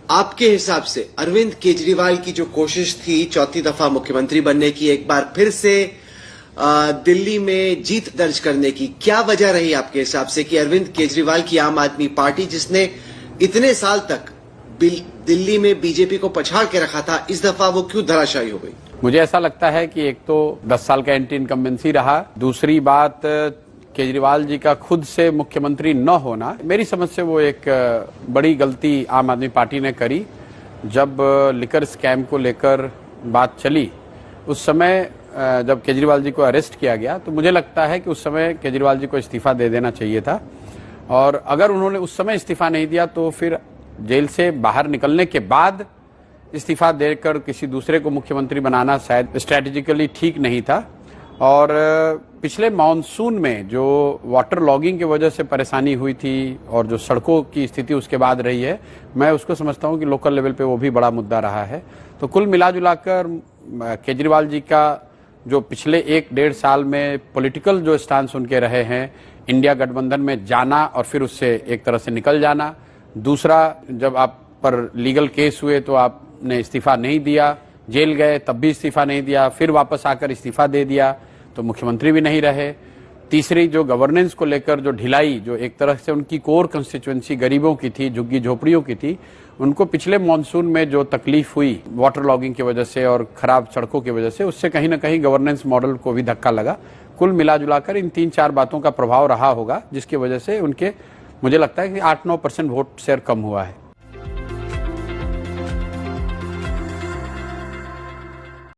आपके हिसाब से अरविंद केजरीवाल की जो कोशिश थी चौथी दफा मुख्यमंत्री बनने की, एक बार फिर से दिल्ली में जीत दर्ज करने की, क्या वजह रही आपके हिसाब से कि अरविंद केजरीवाल की आम आदमी पार्टी, जिसने इतने साल तक दिल्ली में बीजेपी को पछाड़ के रखा था, इस दफा वो क्यों धराशायी हो गई? मुझे ऐसा लगता है कि एक तो 10 साल का एंटी इनकम्बेंसी रहा, दूसरी बात केजरीवाल जी का खुद से मुख्यमंत्री न होना, मेरी समझ से वो एक बड़ी गलती आम आदमी पार्टी ने करी। जब लिकर स्कैम को लेकर बात चली, उस समय जब केजरीवाल जी को अरेस्ट किया गया, तो मुझे लगता है कि उस समय केजरीवाल जी को इस्तीफा दे देना चाहिए था। और अगर उन्होंने उस समय इस्तीफा नहीं दिया तो फिर जेल से बाहर निकलने के बाद इस्तीफा देकर किसी दूसरे को मुख्यमंत्री बनाना शायद स्ट्रैटेजिकली ठीक नहीं था। और पिछले मॉनसून में जो वाटर लॉगिंग की वजह से परेशानी हुई थी और जो सड़कों की स्थिति उसके बाद रही है, मैं उसको समझता हूं कि लोकल लेवल पे वो भी बड़ा मुद्दा रहा है। तो कुल मिलाजुलाकर केजरीवाल जी का जो पिछले 1-1.5 साल में पॉलिटिकल जो स्टांस उनके रहे हैं, इंडिया गठबंधन में जाना और फिर उससे एक तरह से निकल जाना, दूसरा जब आप पर लीगल केस हुए तो आपने इस्तीफा नहीं दिया, जेल गए तब भी इस्तीफा नहीं दिया, फिर वापस आकर इस्तीफा दे दिया तो मुख्यमंत्री भी नहीं रहे, तीसरी जो गवर्नेंस को लेकर जो ढिलाई, जो एक तरह से उनकी कोर कंस्टिट्यूएंसी गरीबों की थी, झुग्गी झोपड़ियों की थी, उनको पिछले मॉनसून में जो तकलीफ हुई वाटर लॉगिंग की वजह से और खराब सड़कों की वजह से, उससे कहीं ना कहीं गवर्नेंस मॉडल को भी धक्का लगा। कुल मिलाजुलाकर इन 3-4 बातों का प्रभाव रहा होगा, जिसकी वजह से उनके मुझे लगता है कि 8-9% वोट शेयर कम हुआ है।